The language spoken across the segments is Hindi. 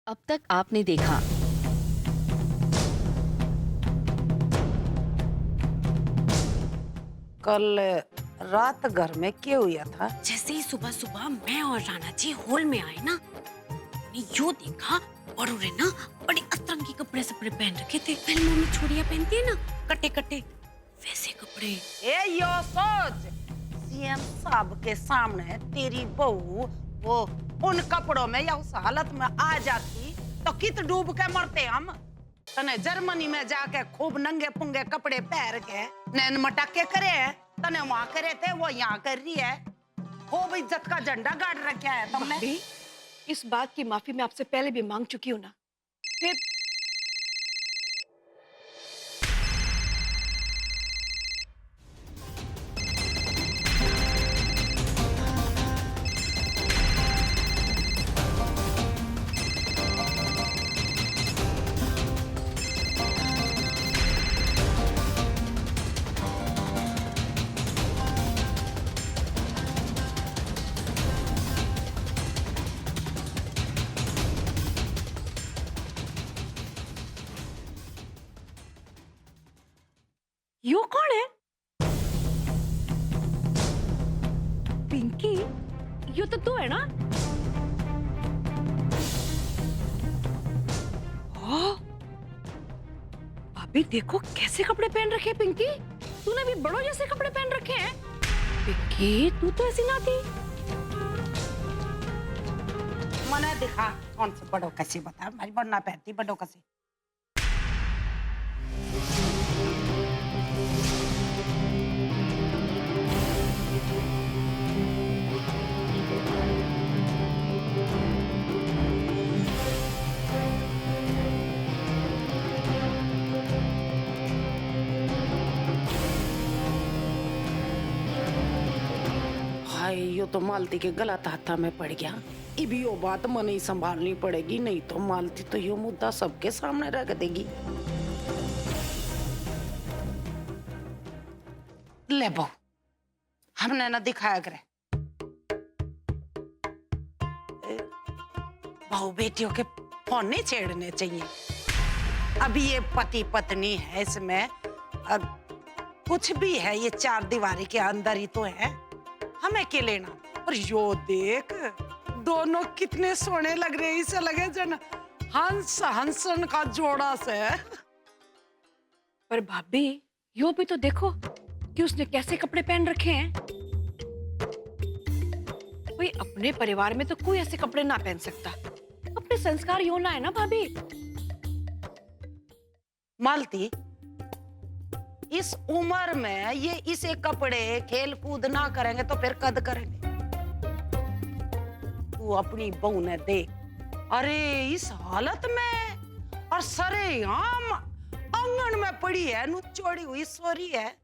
अब तक आपने देखा। कल रात घर में क्या हुआ था? जैसे ही सुबह सुबह मैं और राणा जी हॉल में आए ना, ने यो देखा बड़ू रे ना बड़े अतरंगी कपड़े सपड़े पहन रखे थे। फिल्मों में छोरियां पहनती है ना, कटे कटे वैसे कपड़े। ए यो सोच, सीएम साहब के सामने तेरी बहू वो उन कपड़ों में या उस हालत में आ जाती तो कित डूब के मरते हम। तने जर्मनी में जाके खूब नंगे पुंगे कपड़े पहन के नैन मटके करे हैं, तने वहां करे थे वो यहाँ कर रही है। खूब इज्जत का झंडा गाड़ रखा है तुमने। भाभी, इस बात की माफी मैं आपसे पहले भी मांग चुकी हूँ ना। फिर यो कौन है? पिंकी, यो तो तू है ना? ओह, भाभी देखो कैसे कपड़े पहन रखे हैं पिंकी। तूने भी बड़ों जैसे कपड़े पहन रखे हैं। पिंकी, तू तो ऐसी ना थी। मने दिखा कौन से बड़ों कैसे बता, हमारी बढ़ना पहनती बड़ों कैसे। हाय, यो तो मालती के गलत हाथा में पड़ गया। इब यो बात मन ही संभालनी पड़ेगी, नहीं तो मालती तो यो मुद्दा सबके सामने रख देगी। ले बहू, हमने ना दिखाया करे बहू बेटियों के फोन नहीं छेड़ने चाहिए। अभी ये पति पत्नी है, इसमें अब कुछ भी है, ये चार दीवारी के अंदर ही तो है, हमें क्या लेना। और यो देख, दोनों कितने सोने लग रहे हैं, इसे लगे जन हंस हंसन का जोड़ा से। पर भाभी, यो भी तो देखो कि उसने कैसे कपड़े पहन रखे हैं। कोई अपने परिवार में तो कोई ऐसे कपड़े ना पहन सकता। अपने संस्कार यो ना है ना भाभी। मालती, इस उम्र में ये इसे कपड़े खेल कूद ना करेंगे तो फिर कद करेंगे। तू अपनी बहू ने देख, अरे इस हालत में और सरेआम आंगन में पड़ी है, नुचोड़ी हुई सोरी है।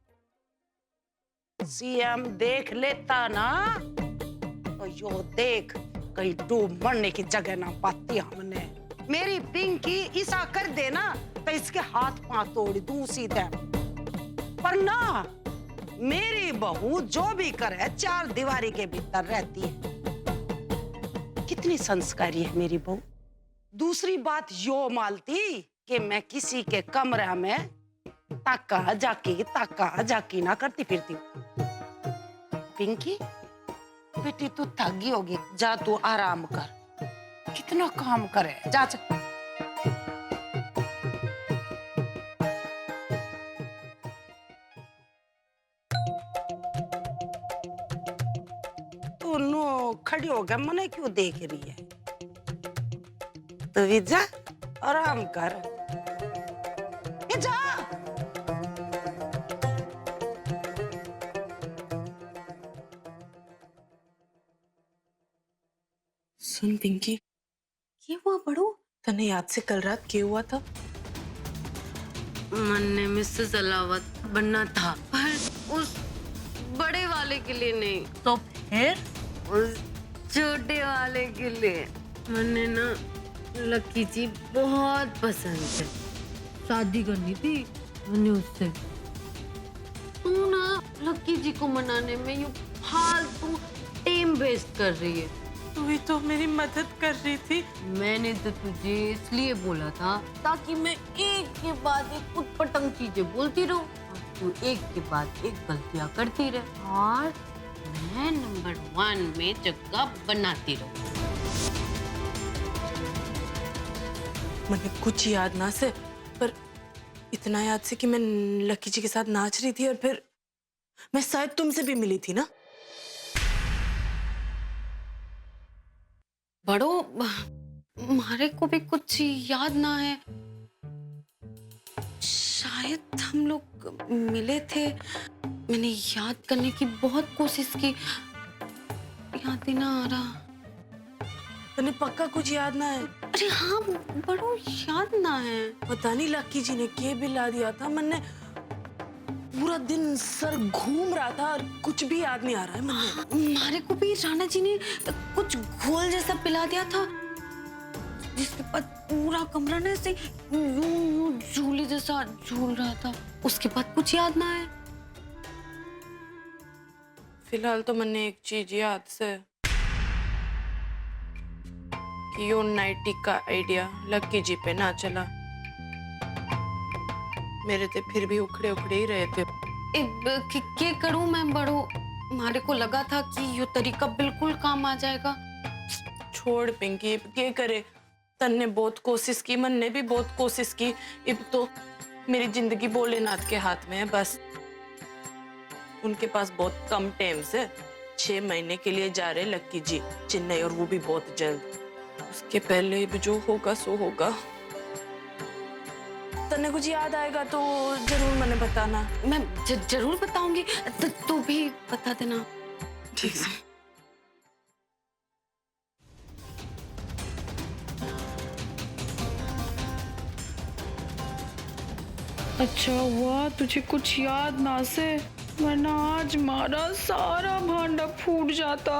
सीएम देख लेता ना तो यो देख कहीं डूब मरने की जगह ना पाती हमने। मेरी पिंकी ऐसा कर देना तो इसके हाथ पांव तोड़ दूं सीधे। पर ना, मेरी बहू जो भी करे चार दीवारी के भीतर रहती है। कितनी संस्कारी है मेरी बहू। दूसरी बात यो मालती कि मैं किसी के कमरे में ताका जाकी ना करती फिरती हूँ। पिंकी बेटी, तू थक गई होगी, जा तू आराम कर। कितना काम करे, जा जा। दोनों खड़ी हो गए, मने क्यों देख रही है? तू भी जा, आराम कर। ये जा। सुन पिंकी, ये हुआ बड़ू? तने याद से कल रात क्या हुआ था? मन ने मिसेस अलावत बनना था, पर उस बड़े वाले के लिए नहीं, तो फिर उस छोटे वाले के लिए। मैंने ना लकी जी बहुत पसंद है, शादी करनी थी मैंने उससे। तू ना लकी जी को मनाने में यूं फालतू टाइम वेस्ट कर रही है। तू ही तो मेरी मदद कर रही थी। मैंने तो तुझे इसलिए बोला था ताकि मैं एक के बाद एक उटपटांग चीजें बोलती रहूं और तू एक के बाद एक गलतियां करती रहे और मैं नंबर 1 में जगह बनाती रहूं। मैंने कुछ याद ना से, पर इतना याद से कि मैं लकी जी के साथ नाच रही थी और फिर मैं शायद तुमसे भी मिली थी ना। बड़ो हमारे को भी कुछ याद ना है, शायद हम लोग मिले थे। मैंने याद करने की बहुत कोशिश की, याद ही ना आ रहा। तने पक्का कुछ याद ना है? अरे हाँ बड़ो याद ना है। पता नहीं लकी जी ने क्या बिला दिया था। मैंने पूरा दिन सर घूम रहा था और कुछ भी याद नहीं आ रहा है मुझे। हमारे को भी राणा जी ने कुछ घोल जैसा पिला दिया था, जिसके बाद पूरा कमरा ना ऐसे यूं झूले जैसा झूल रहा था। उसके बाद कुछ याद ना है। फिलहाल तो मैंने एक चीज याद से कि यो नाइटी का आइडिया लकी जी पे ना चला। मेरे ते फिर भी उखड़े उखड़े ही रहे थे। क्या करूं मैं बड़ो, हमारे को लगा था कि ये तरीका बिल्कुल काम आ जाएगा। छोड़ पिंकी, क्या करे। तन ने बहुत कोशिश की, मन ने भी बहुत कोशिश की। अब तो मेरी जिंदगी भोलेनाथ के हाथ में है बस। उनके पास बहुत कम टाइम से 6 महीने के लिए जा रहे लक्की जी चेन्नई, और वो भी बहुत जल्द। उसके पहले भी जो होगा सो होगा। तन्ने कुछ याद आएगा तो जरूर मैंने बताना। मैं जरूर बताऊंगी, तू भी बता देना। ठीक है। अच्छा हुआ तुझे कुछ याद ना से, वरना आज हमारा सारा भांडा फूट जाता।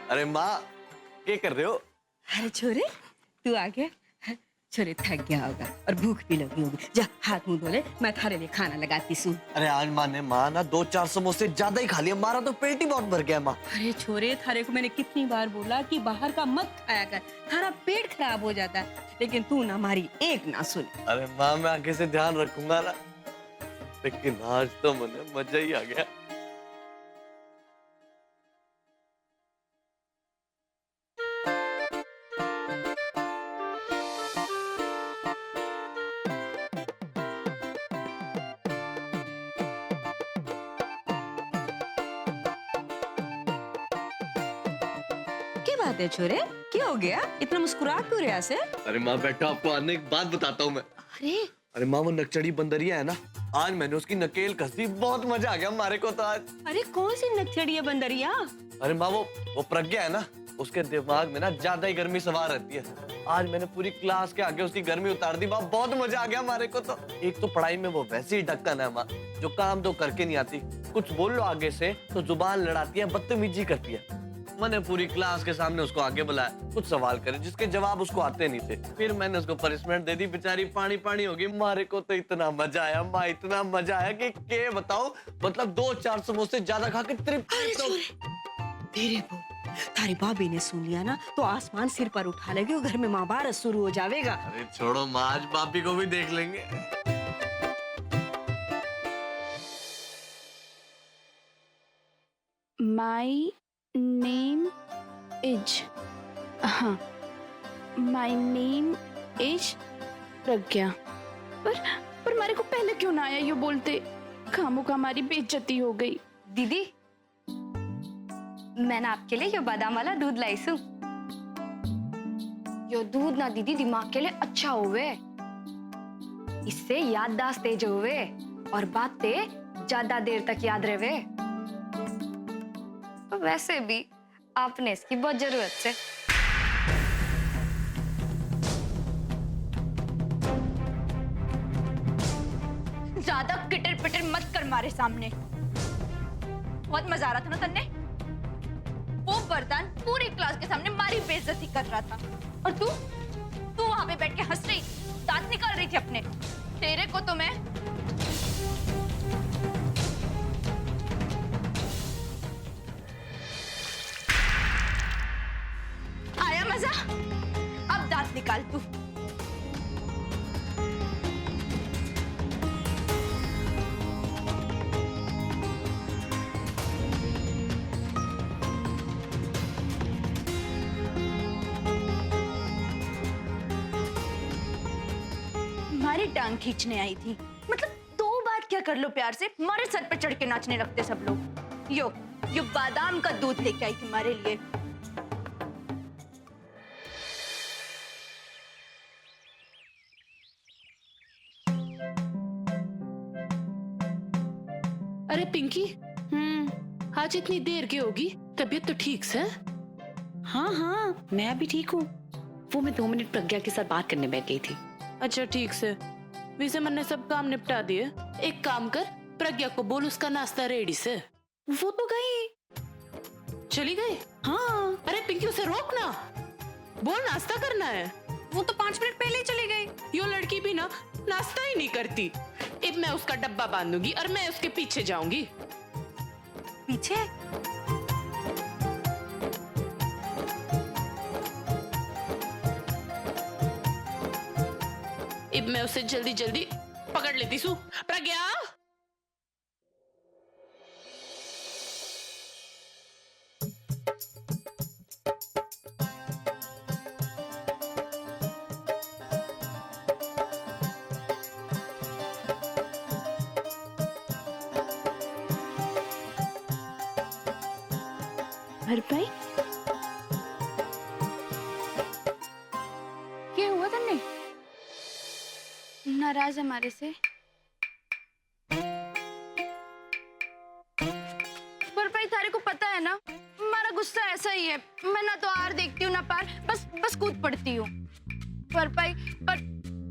अरे माँ, क्या कर रहे हो? अरे छोरे तू आ गया। छोरे थक गया होगा और भूख भी लगी होगी। जा हाथ मुंह धो ले, मैं थारे लिए खाना लगाती हूँ। अरे आज माँ ने ना 2-4 समोसे ज्यादा ही खा लिया। हमारा तो पेट ही बहुत भर गया माँ। अरे छोरे थारे को मैंने कितनी बार बोला कि बाहर का मत खाया कर, थारा पेट खराब हो जाता है, लेकिन तू ना हमारी एक ना सुन। अरे माँ, मैं आगे से ध्यान रखूंगा ना, लेकिन आज तो मुझे मजा ही आ गया। क्या बात है छोरे, क्या हो गया? इतना मुस्कुरा क्यों रहा से? अरे माँ बैठो, आपको आने की बात बताता हूँ मैं। अरे माँ, वो नकचड़ी बंदरिया है ना, आज मैंने उसकी नकेल कस दी। बहुत मजा आ गया हमारे को तो आज। अरे कौन सी नक्सड़िया बंदरिया? अरे माँ, वो प्रज्ञा है ना, उसके दिमाग में ना ज्यादा ही गर्मी सवार रहती है। आज मैंने पूरी क्लास के आगे उसकी गर्मी उतार दी। माँ बहुत मजा आ गया हमारे को तो। एक तो पढ़ाई में वो वैसे ही ढक्कन है माँ, जो काम तो करके नहीं आती। कुछ बोल लो आगे से तो जुबान लड़ाती है, बदतमीजी करती है। मैंने पूरी क्लास के सामने उसको आगे बुलाया, कुछ सवाल करे जिसके जवाब उसको आते नहीं थे। फिर मैंने उसको पनिशमेंट दे दी, बेचारी पानी पानी हो गई। हमारे को तो इतना मजा आया माँ, इतना मजा आया कि क्या बताओ। मतलब 2-4 समोसे ज्यादा खा के तृप्त। तेरे को थारी भाभी ने सुन लिया ना तो आसमान सिर पर उठा लेगी और घर में महाभारत शुरू हो जाएगा। अरे छोड़ो माँ, आज भाभी को भी देख लेंगे। माई नेम इज, हाँ, माई नेम इज प्रज्ञा। पर हमारे को पहले क्यों ना आया ये बोलते? खामों का हमारी बेइज्जती हो गई। दीदी, मैंने आपके लिए ये बादाम वाला दूध लाई हूँ। यो दूध ना दीदी दिमाग के लिए अच्छा होवे, इससे याददाश्त तेज होवे और बातें ज्यादा देर तक याद रहे। वैसे भी आपने इसकी बहुत जरूरत है। ज्यादा किटर पिटर मत कर मारे सामने। बहुत मजा आ रहा था ना तन्ने? वो वरदान पूरी क्लास के सामने मारी बेइज्जती कर रहा था और तू वहां पे बैठ के हंस रही, दांत निकाल रही थी अपने। तेरे को तो मैं आया मजा? अब दांत निकाल तू। हमारी टांग खींचने आई थी, मतलब दो बात क्या कर लो प्यार से, हमारे सर पे चढ़ के नाचने लगते सब लोग। यो बादाम का दूध लेके आई थी हमारे लिए। अरे पिंकी, आज इतनी देर की होगी? तबीयत तो ठीक से? हाँ हाँ, मैं अभी ठीक हूँ। वो मैं 2 मिनट प्रज्ञा के साथ बात करने बैठ गई थी। अच्छा ठीक से। वैसे मैंने सब काम निपटा दिए। एक काम कर, प्रज्ञा को बोल उसका नाश्ता रेडी से। वो तो गई। चली गई? हाँ, अरे पिंकी उसे रोक ना, बोल नाश्ता करना है। वो तो 5 मिनट पहले ही चली गई। यो लड़की भी ना नाश्ता ही नहीं करती। अब मैं उसका डब्बा बांधूंगी और मैं उसके पीछे जाऊंगी। पीछे? अब मैं उसे जल्दी जल्दी पकड़ लेती हूँ। प्रज्ञा, भरपाई क्या हुआ तन्ने? नाराज हमारे से? भरपाई थारे को पता है ना, हमारा गुस्सा ऐसा ही है। मैं ना तो आर देखती हूँ ना पार, बस कूद पड़ती हूँ। भरपाई पर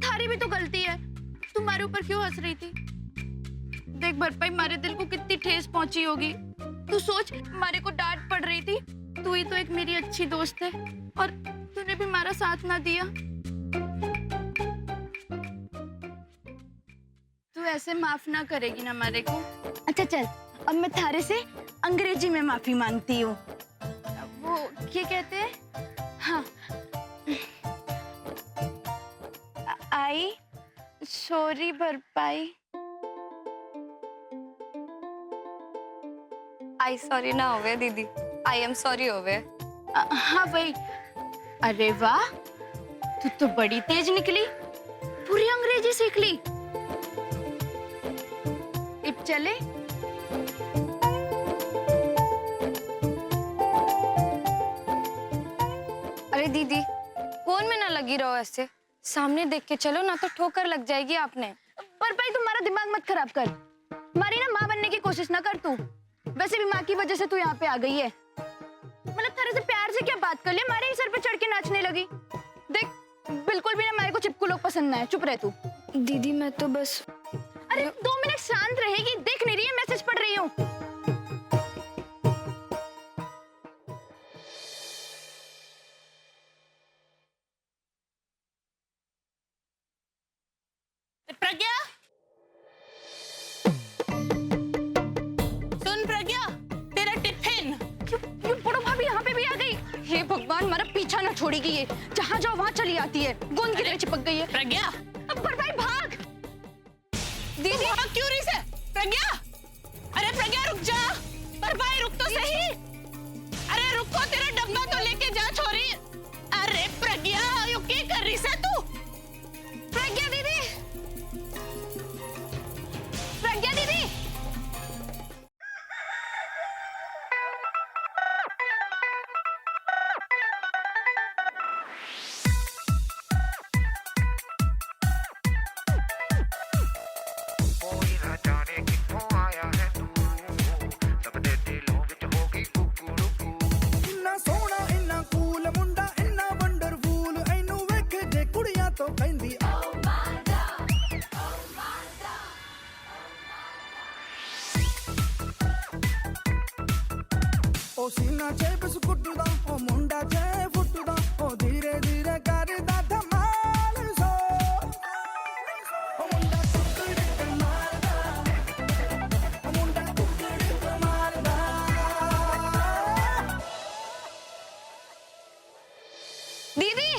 थारी भी तो गलती है, तुम्हारे ऊपर क्यों हंस रही थी? देख भरपाई, हमारे दिल को कितनी ठेस पहुंची होगी। तू सोच, हमारे को डांट पड़ रही थी, तू ही तो एक मेरी अच्छी दोस्त है और तूने भी हमारा साथ ना दिया। तू ऐसे माफ ना करेगी ना हमारे को? अच्छा चल, अब मैं थारे से अंग्रेजी में माफी मांगती हूँ। वो क्या कहते हैं? हाँ, आई सॉरी भरपाई। आई सॉरी ना होवे दीदी, आई एम सॉरी होवे। हाँ वही। अरे वाह, तू तो बड़ी तेज निकली, पूरी अंग्रेजी सीख ली। अब चले? अरे दीदी, फोन में ना लगी रहो ऐसे, सामने देख के चलो ना तो ठोकर लग जाएगी आपने। पर भाई तुम्हारा दिमाग मत खराब कर, हमारी ना माँ बनने की कोशिश ना कर तू। वैसे भी माँ की वजह से तू यहाँ पे आ गई है। मतलब थारे से प्यार से क्या बात कर लिया, हमारे ही सर पे चढ़ के नाचने लगी। देख, बिल्कुल भी ना हमारे को चिपकू लोग पसंद ना है, चुप रह तू। दीदी मैं तो बस, अरे 2 मिनट शांत रहेगी? देख नहीं रही है, मैसेज पढ़ रही हूँ। प्रज्ञा, सुन प्रज्ञा, तेरा टिफिन। ये बड़ो भाभी यहाँ पे भी आ गई। हे भगवान, हमारा पीछा ना छोड़ेगी ये, जहाँ जाओ वहाँ चली आती है, गोंद की तरह चिपक गई है। प्रज्ञा, अब पर भाई भाग। दीदी भाग क्यों रही से? प्रज्ञा, अरे प्रज्ञा रुक जा, पर भाई रुक तो सही। अरे रुको, तेरा डब्बा तो लेके जा छोरी। अरे प्रज्ञा, यू क्या कर रही से तू? प्रज्ञा दीदी, प्रज्ञा दीदी। कोई ना जाने कित्थों आया है तू, सबदे दिलों विच होगी कुकू रुकू। इन्ना सोहना इन्ना कूल ओ सीना चे बिस्कुट दा ओ मुंडा चे फुट दा ओ धीरे धीरे करदा धमाल सो ओ मुंडा टुकड़ी मारदा ओ मुंडा टुकड़ी मारदा दीदी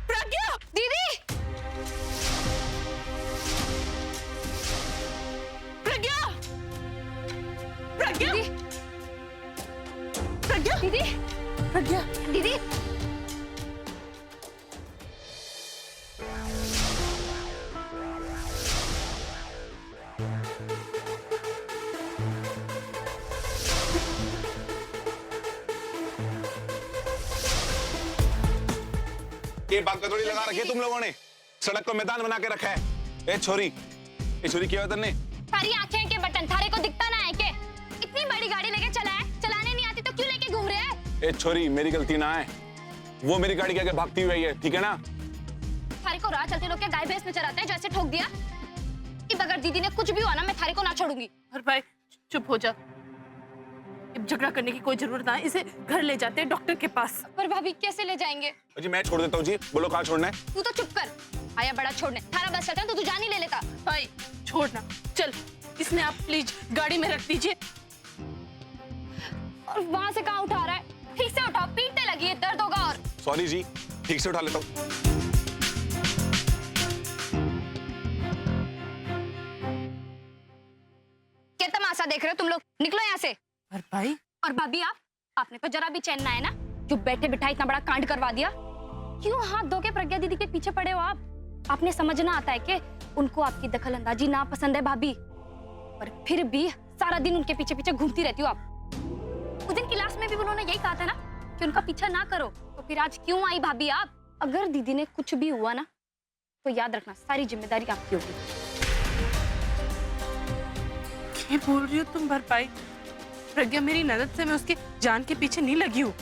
प्रज्ञा दीदी प्रज्ञा प्रज्ञा दीदी प्रज्ञा दीदी प्रज्ञा दीदी ये बात थोड़ी लगा रखी है तुम लोगों ने, सड़क को मैदान बना के रखा है। ए छोरी, ये छोरी क्या हुआ तेने? तारी आंखें के बटन थारे को दिखता ना है के इतनी बड़ी गाड़ी लेके चला है, चलाने नहीं आती तो क्यों लेके घूम रहे हैं? ए छोरी, मेरी गलती ना है, वो मेरी गाड़ी के आगे भागती हुई है, ठीक है ना? थारे को राह चलते लोग क्या गाय भैंस में चराते हैं जो ऐसे ठोक दिया? अब अगर दीदी ने कुछ भी हुआ ना मैं थारे को ना छोड़ूंगी। और भाई चुप हो जा, अब झगड़ा करने की कोई जरूरत ना है, इसे घर ले जाते हैं डॉक्टर के पास। पर भाभी कैसे ले जाएंगे? जी मैं छोड़ देता हूँ जी, बोलो कहाँ छोड़ना है? तू तो चुप कर, आया बड़ा छोड़ने, थारा बस चलता तो तू जान ही ले लेता। भाई छोड़ना, चल इसने आप प्लीज गाड़ी में रख दीजिए। और वहां से कहाँ उठा रहा है? ठीक से उठाओ, पीटने लगी है, दर्द होगा। और सॉरी जी, ठीक से उठा लेता हूँ। क्या तमाशा देख रहे हो तुम लोग? निकलो यहाँ से। और भाई और भाभी आपने तो जरा भी चैन ना है ना, जो बैठे बिठाए इतना बड़ा कांड करवा दिया। क्यों हाथ धो के प्रज्ञा दीदी के पीछे पड़े हो आप? आपने समझना आता है कि उनको आपकी दखल अंदाजी ना पसंद है भाभी, पर फिर भी सारा दिन उनके पीछे पीछे घूमती रहती हो आप। उस दिन क्लास में भी उन्होंने यही कहा था ना कि उनका पीछा ना करो, तो फिर आज क्यों आई भाभी आप? अगर दीदी ने कुछ भी हुआ ना तो याद रखना सारी जिम्मेदारी आपकी होगी। क्या बोल रही हो तुम भरपाई? प्रज्ञा मेरी नजर से मैं उसकी जान के पीछे नहीं लगी हूँ।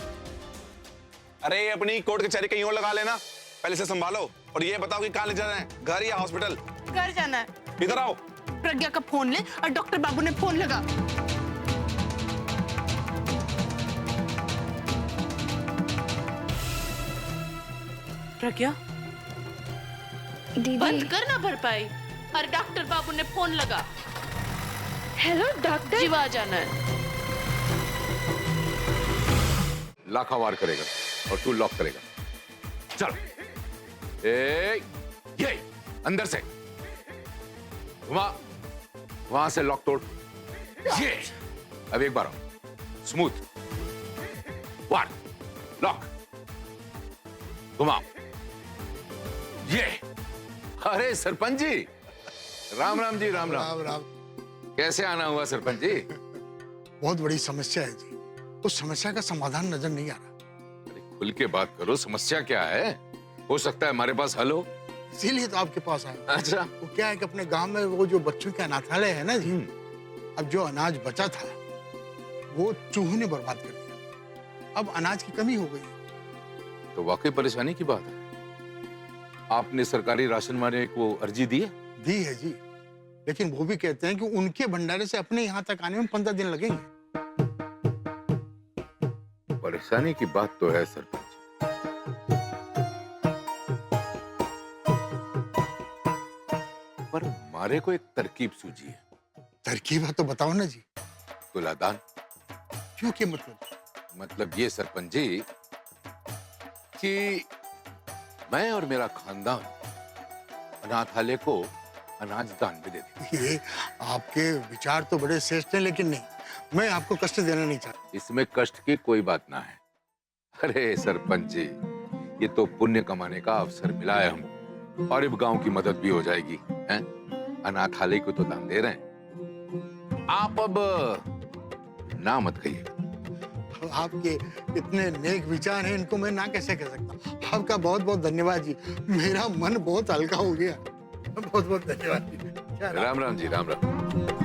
अरे अपनी कोर्ट कचहरी कहीं और लगा लेना, पहले से संभालो और ये बताओ कि कहाँ ले जाना है, घर या हॉस्पिटल? घर जाना है। इधर आओ। प्रज्ञा का फोन ले और डॉक्टर बाबू ने फोन लगा। प्रज्ञा दीदी बंद करना भरपाई, और डॉक्टर बाबू ने फोन लगा। Hello doctor. जीवा जाना है। लाखा वार करेगा और तू लॉक करेगा। चल ये अंदर से वहां से लॉक तोड़। ये अब एक बार आओ, स्मूथ वन लॉक घुमाओ। ये अरे सरपंच जी, राम राम जी। राम राम। राम राम। कैसे आना हुआ सरपंच जी? बहुत बड़ी समस्या है जी, उस समस्या का समाधान नजर नहीं आ रहा। अरे खुल के बात करो, समस्या क्या है? हो सकता है हमारे पास हल हो। इसीलिए तो आपके पास आए। अच्छा, वो क्या है कि अपने गांव में वो जो बच्चों के अनाथालय है ना जी, अब जो अनाज बचा था वो चूहों ने बर्बाद कर दिया। अब अनाज की कमी हो गई। तो वाकई परेशानी की बात है। आपने सरकारी राशन वाले को अर्जी दी है? दी है जी, लेकिन वो भी कहते हैं कि उनके भंडारे से अपने यहाँ तक आने में 15 दिन लगेंगे। परेशानी की बात तो है सरपंच, पर हमारे को एक तरकीब सूझी है। तरकीब है तो बताओ ना जी। तुलादान। क्यों, क्या मतलब? मतलब ये सरपंच जी कि मैं और मेरा खानदान अनाथालय को अनाज दान में दे दें। ये आपके विचार तो बड़े श्रेष्ठ हैं, लेकिन नहीं, मैं आपको कष्ट देना नहीं चाहता। इसमें कष्ट की कोई बात ना है। अरे सरपंच जी, ये तो पुण्य कमाने का अवसर मिला है हमको, और इस गांव की मदद भी हो जाएगी। हैं? अनाथालय को तो दान दे रहे हैं, आप अब ना मत कहिएगा। आपके इतने नेक विचार हैं, इनको मैं ना कैसे कह सकता। आपका बहुत बहुत धन्यवाद जी, मेरा मन बहुत हल्का हो गया। बहुत बहुत धन्यवाद जी। राम राम जी। राम राम।